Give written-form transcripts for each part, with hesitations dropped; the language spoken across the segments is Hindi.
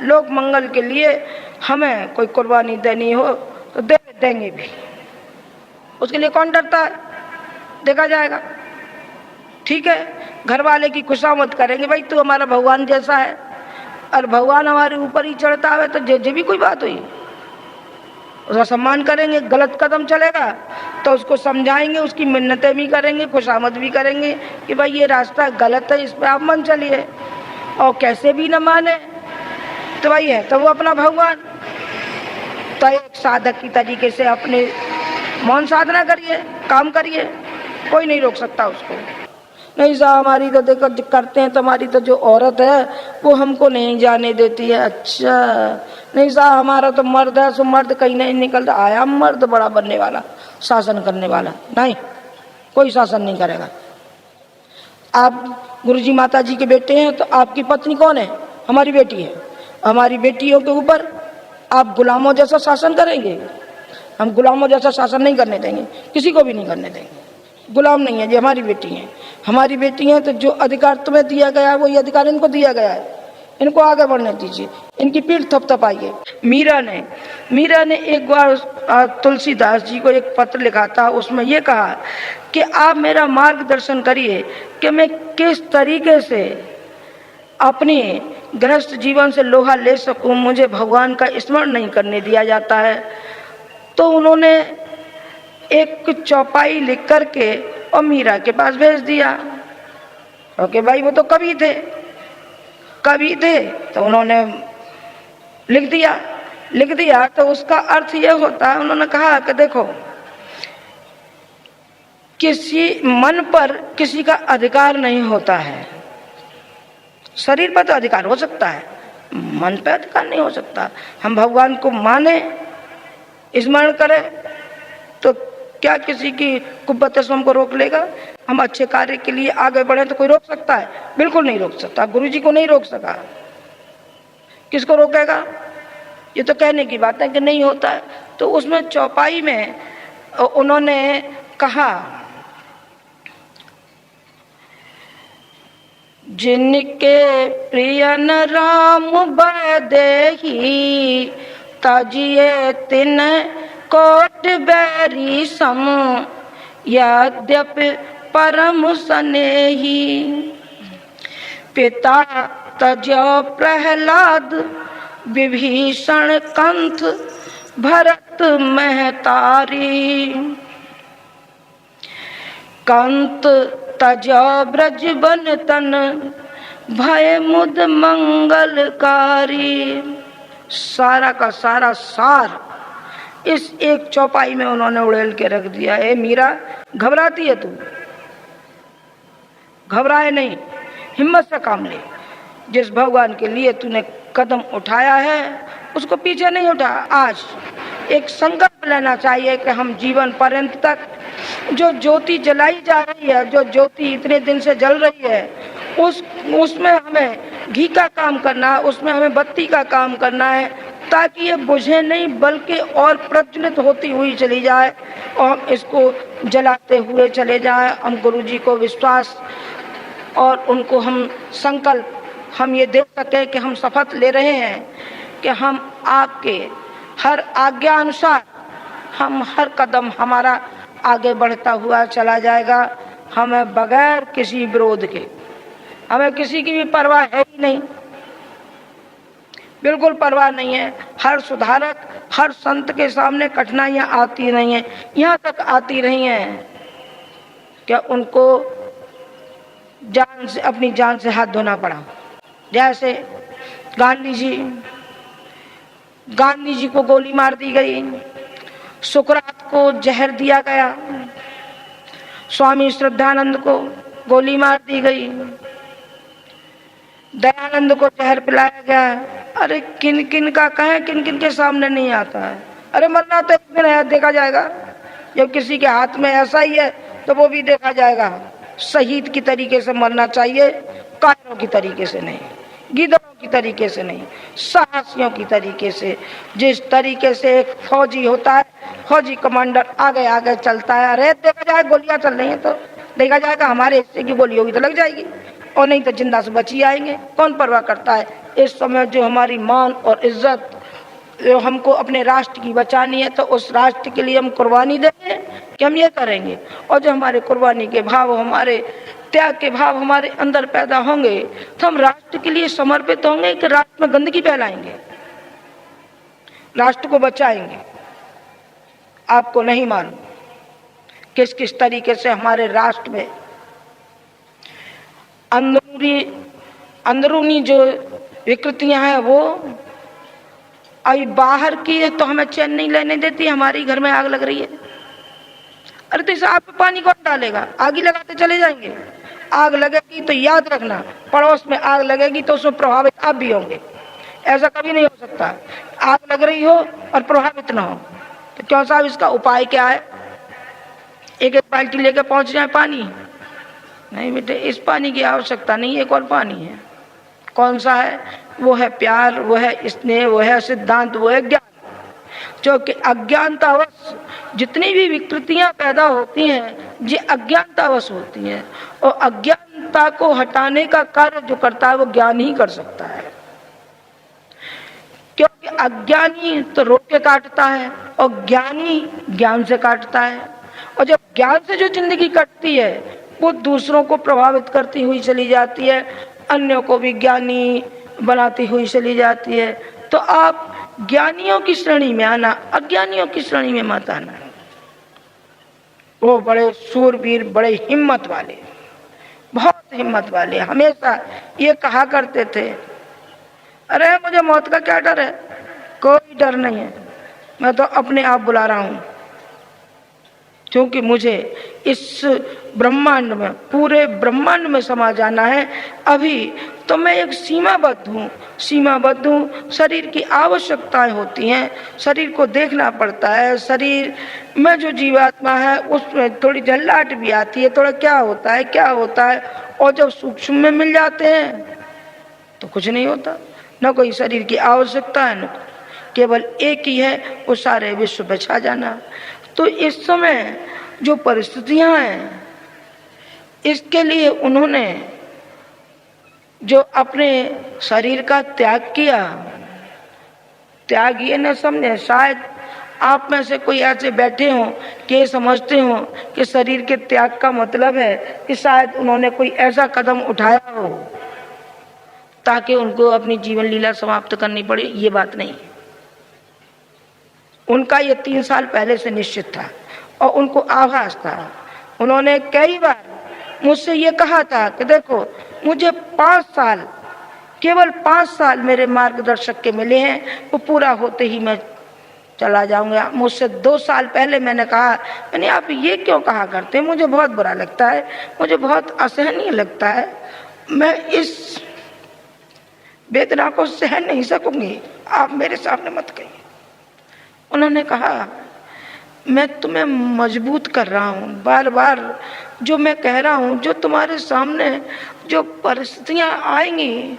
लोक मंगल के लिए हमें कोई कुर्बानी देनी हो तो देंगे भी। उसके लिए कौन डरता है? देखा जाएगा। ठीक है, घर वाले की खुशामद करेंगे, भाई तू हमारा भगवान जैसा है, और भगवान हमारे ऊपर ही चढ़ता है तो जे भी कोई बात हुई, उसका सम्मान करेंगे। गलत कदम चलेगा तो उसको समझाएंगे, उसकी मिन्नतें भी करेंगे, खुशामद भी करेंगे कि भाई ये रास्ता गलत है, इस पर आप मन चलिए। और कैसे भी न माने तो भाई है तो वो अपना भगवान, तो एक साधक की तरीके से अपने मौन साधना करिए, काम करिए, कोई नहीं रोक सकता उसको। नहीं साहब हमारी तो देखो करते हैं, तुम्हारी तो जो औरत है वो हमको नहीं जाने देती है। अच्छा नहीं साहब हमारा तो मर्द है, सो मर्द कहीं नहीं निकलता। आया मर्द बड़ा बनने वाला, शासन करने वाला? नहीं, कोई शासन नहीं करेगा। आप गुरुजी माता जी के बेटे हैं तो आपकी पत्नी कौन है? हमारी बेटी है। हमारी बेटियों के ऊपर आप गुलामों जैसा शासन करेंगे? हम गुलामों जैसा शासन नहीं करने देंगे, किसी को भी नहीं करने देंगे। गुलाम नहीं है, ये हमारी बेटी है। हमारी बेटी है तो जो अधिकार तुम्हें दिया गया है वही अधिकार इनको दिया गया है, इनको आगे बढ़ने दीजिए, इनकी पीठ थपथपाइए। मीरा ने एक बार तुलसीदास जी को एक पत्र लिखा था, उसमें ये कहा कि आप मेरा मार्गदर्शन करिए कि मैं किस तरीके से अपने गृहस्थ जीवन से लोहा ले सकूं, मुझे भगवान का स्मरण नहीं करने दिया जाता है। तो उन्होंने एक चौपाई लिख करके और मीरा के पास भेज दिया। ओके भाई वो तो कवि थे तो उन्होंने लिख दिया तो उसका अर्थ ये होता है, उन्होंने कहा कि देखो किसी मन पर किसी का अधिकार नहीं होता है। शरीर पर तो अधिकार हो सकता है, मन पर अधिकार नहीं हो सकता। हम भगवान को माने, स्मरण करें तो क्या किसी की कुब्बत को रोक लेगा? हम अच्छे कार्य के लिए आगे बढ़े तो कोई रोक सकता है? बिल्कुल नहीं रोक सकता। गुरुजी को नहीं रोक सका, किसको रोकेगा? ये तो कहने की बात है कि नहीं होता है। तो उसमें चौपाई में उन्होंने कहा जिनके प्रियन राम बदेही तजिए तिन कोट बैरी सम यद्यपि परम सनेही पिता तजो प्रहलाद विभीषण कंथ भरत महतारी कंत तजो ब्रज बन तन भय मुद मंगलकारी। सारा का सारा सार इस एक चौपाई में उन्होंने उड़ेल के रख दिया। ए मीरा, घबराती है तू? घबराए नहीं, हिम्मत से काम ले। जिस भगवान के लिए तूने कदम उठाया है उसको पीछे नहीं उठा। आज एक संकल्प लेना चाहिए कि हम जीवन पर्यंत तक जो ज्योति जलाई जा रही है, जो ज्योति इतने दिन से जल रही है, उसमें हमें घी का काम करना है, उसमें हमें बत्ती का काम करना है, ताकि ये बुझे नहीं बल्कि और प्रज्वलित होती हुई चली जाए और हम इसको जलाते हुए चले जाएं। हम गुरुजी को विश्वास और उनको हम संकल्प हम ये दे सके कि हम शपथ ले रहे हैं कि हम आपके हर आज्ञा अनुसार हम हर कदम हमारा आगे बढ़ता हुआ चला जाएगा। हमें बगैर किसी विरोध के, हमें किसी की भी परवाह है ही नहीं, बिल्कुल परवाह नहीं है। हर सुधारक, हर संत के सामने कठिनाइयां आती रही हैं, यहाँ तक आती रही हैं क्या उनको जान से, अपनी जान से हाथ धोना पड़ा। जैसे गांधी जी को गोली मार दी गई, सुकरात को जहर दिया गया, स्वामी श्रद्धानंद को गोली मार दी गई, दयानंद को जहर पिलाया गया। अरे किन किन का कहें, किन किन के सामने नहीं आता है। अरे मरना तो एक दिन है, देखा जाएगा। जब किसी के हाथ में ऐसा ही है तो वो भी देखा जाएगा। शहीद की तरीके से मरना चाहिए, कायरों की तरीके से नहीं, गिदड़ों की तरीके से नहीं, साहसियों की तरीके से। जिस तरीके से एक फौजी होता है, फौजी कमांडर आगे आगे चलता है। अरे देखा जाए गोलियां चल रही हैं तो देखा जाएगा, हमारे हिस्से की गोली होगी तो लग जाएगी, और नहीं तो जिंदा से बची आएंगे। कौन परवाह करता है इस समय जो हमारी मान और इज्जत जो हमको अपने राष्ट्र की बचानी है, तो उस राष्ट्र के लिए हम कुर्बानी देंगे कि हम ये करेंगे। और जो हमारे कुर्बानी के भाव, हमारे त्याग के भाव हमारे अंदर पैदा होंगे, तो हम राष्ट्र के लिए समर्पित होंगे कि राष्ट्र में गंदगी फैलाएंगे, राष्ट्र को बचाएंगे। आपको नहीं मालूम किस किस तरीके से हमारे राष्ट्र में अंदरूनी जो विकृतियां हैं वो अभी बाहर की है, तो हमें चैन नहीं लेने देती। हमारी घर में आग लग रही है, अरे तो इस आग पे पानी कौन डालेगा? आग ही लगाते चले जाएंगे। आग लगेगी तो याद रखना, पड़ोस में आग लगेगी तो उसमें प्रभावित आप भी होंगे। ऐसा कभी नहीं हो सकता आग लग रही हो और प्रभावित ना हो। तो क्यों साहब, इसका उपाय क्या है? एक एक बाल्टी लेकर पहुंच जाए पानी? नहीं बेटे, इस पानी की आवश्यकता नहीं, एक और पानी है। कौन सा है? वो है प्यार, वो है स्नेह, वो है सिद्धांत, वो है ज्ञान। जो कि अज्ञानतावश जितनी भी विकृतियां पैदा होती हैं, ये अज्ञानतावश होती हैं। और अज्ञानता को हटाने का कार्य जो करता है वो ज्ञान ही कर सकता है। क्योंकि अज्ञानी तो रोक के काटता है और ज्ञानी ज्ञान से काटता है। और जब ज्ञान से जो जिंदगी कटती है वो दूसरों को प्रभावित करती हुई चली जाती है, अन्यों को भी ज्ञानी बनाती हुई चली जाती है। तो आप ज्ञानियों की श्रेणी में आना, अज्ञानियों की श्रेणी में मत आना। वो बड़े सूरवीर, बड़े हिम्मत वाले, बहुत हिम्मत वाले, हमेशा ये कहा करते थे, अरे मुझे मौत का क्या डर है? कोई डर नहीं है, मैं तो अपने आप बुला रहा हूं। क्योंकि मुझे इस ब्रह्मांड में, पूरे ब्रह्मांड में समा जाना है। अभी तो मैं एक सीमाबद्ध हूँ। शरीर की आवश्यकताएं होती हैं, शरीर को देखना पड़ता है। शरीर में जो जीवात्मा है उसमें थोड़ी झल्लाहट भी आती है, थोड़ा क्या होता है। और जब सूक्ष्म में मिल जाते हैं तो कुछ नहीं होता, न कोई शरीर की आवश्यकता है, न केवल एक ही है, वो सारे विश्व पे छा जाना। तो इस समय जो परिस्थितियां हैं, इसके लिए उन्होंने जो अपने शरीर का त्याग किया, त्याग ये न समझे। शायद आप में से कोई ऐसे बैठे हों कि समझते हो कि शरीर के त्याग का मतलब है कि शायद उन्होंने कोई ऐसा कदम उठाया हो ताकि उनको अपनी जीवन लीला समाप्त करनी पड़े। ये बात नहीं, उनका ये 3 साल पहले से निश्चित था और उनको आभास था। उन्होंने कई बार मुझसे ये कहा था कि देखो, मुझे 5 साल, केवल 5 साल मेरे मार्गदर्शक के मिले हैं, वो पूरा होते ही मैं चला जाऊंगा। मुझसे 2 साल पहले मैंने कहा, मैंने आप ये क्यों कहा करते हैं? मुझे बहुत बुरा लगता है, मुझे बहुत असहनीय लगता है, मैं इस वेदना को सहन नहीं सकूंगी, आप मेरे सामने मत कहिए। उन्होंने कहा, मैं तुम्हें मजबूत कर रहा हूँ, बार बार जो मैं कह रहा हूँ, जो तुम्हारे सामने जो परिस्थितियां आएंगी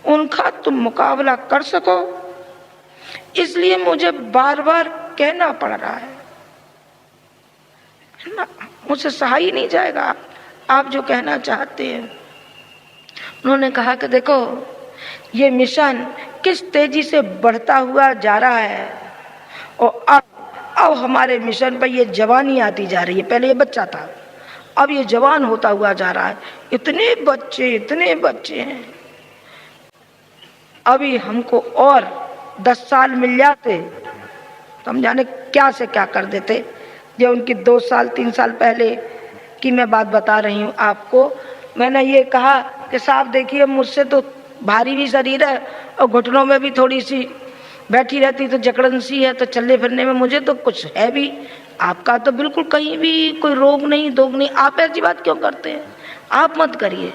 उनका तुम मुकाबला कर सको, इसलिए मुझे बार बार कहना पड़ रहा है ना, मुझसे सहा ही नहीं जाएगा आप जो कहना चाहते हैं। उन्होंने कहा कि देखो, ये मिशन किस तेजी से बढ़ता हुआ जा रहा है और अब हमारे मिशन पर ये जवानी आती जा रही है। पहले ये बच्चा था, अब ये जवान होता हुआ जा रहा है। इतने बच्चे हैं। अभी हमको और 10 साल मिल जाते तो हम जाने क्या से क्या कर देते। जो उनकी 2 साल 3 साल पहले की मैं बात बता रही हूँ आपको। मैंने ये कहा कि साहब देखिए, मुझसे तो भारी भी शरीर है और घुटनों में भी थोड़ी सी बैठी रहती तो जकड़न सी है, तो चलने फिरने में मुझे तो कुछ है भी। आपका तो बिल्कुल कहीं भी कोई रोग नहीं, दोग नहीं। आप ऐसी बात क्यों करते हैं? आप मत करिए,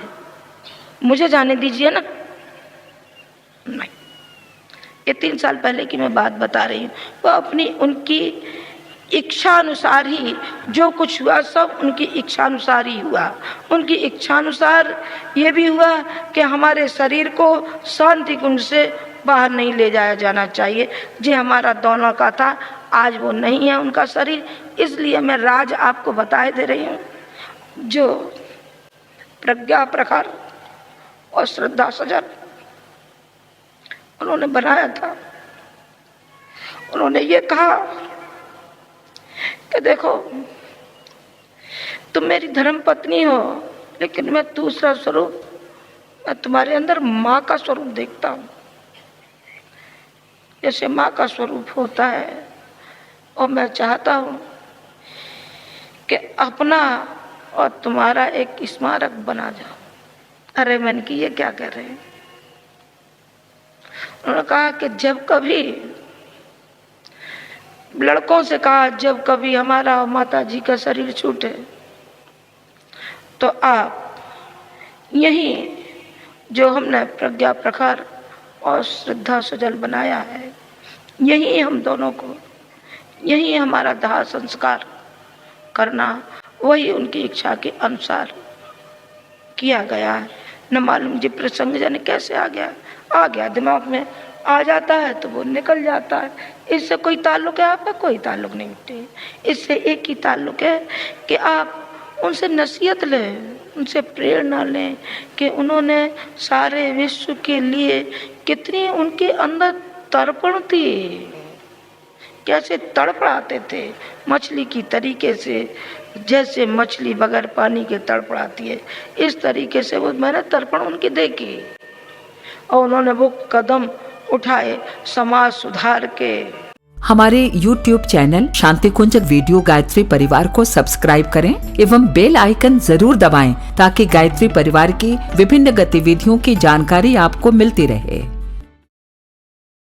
मुझे जाने दीजिए ना। नहीं, ये 3 साल पहले की मैं बात बता रही हूँ। वो अपनी उनकी इच्छा अनुसार ही जो कुछ हुआ, सब उनकी इच्छा अनुसार ही हुआ। उनकी इच्छा अनुसार ये भी हुआ कि हमारे शरीर को शांति कुंज से बाहर नहीं ले जाया जाना चाहिए। जो हमारा दोनों का था, आज वो नहीं है उनका शरीर। इसलिए मैं राज आपको बताए दे रही हूँ। जो प्रज्ञा प्रखर और श्रद्धा सजग उन्होंने बनाया था। उन्होंने ये कहा कि देखो तुम मेरी धर्म पत्नी हो, लेकिन मैं दूसरा स्वरूप, मैं तुम्हारे अंदर माँ का स्वरूप देखता हूँ। जैसे माँ का स्वरूप होता है, और मैं चाहता हूँ कि अपना और तुम्हारा एक स्मारक बना जाओ। अरे मैंने कि ये क्या कह रहे हैं? उन्होंने कहा कि जब कभी, लड़कों से कहा, जब कभी हमारा और माता जी का शरीर छूटे तो आप यही जो हमने प्रज्ञा प्रखर और श्रद्धा सजल बनाया है, यही हम दोनों को, यही हमारा दाह संस्कार करना, वही उनकी इच्छा के अनुसार किया गया है। न मालूम जी प्रसंग जाने कैसे आ गया दिमाग में, आ जाता है तो वो निकल जाता है। इससे कोई ताल्लुक है आपका? कोई ताल्लुक नहीं बेटे। इससे एक ही ताल्लुक है कि आप उनसे नसीहत लें, उनसे प्रेरणा लें कि उन्होंने सारे विश्व के लिए कितनी उनके अंदर तर्पण थी, कैसे तड़पड़ाते थे मछली की तरीके से, जैसे मछली बगैर पानी के तड़पड़ाती है, इस तरीके से वो मैंने तर्पण उनकी देखी। और उन्होंने वो कदम उठाए समाज सुधार के। हमारे YouTube चैनल शांति कुंज वीडियो गायत्री परिवार को सब्सक्राइब करें एवं बेल आइकन जरूर दबाएं ताकि गायत्री परिवार की विभिन्न गतिविधियों की जानकारी आपको मिलती रहे।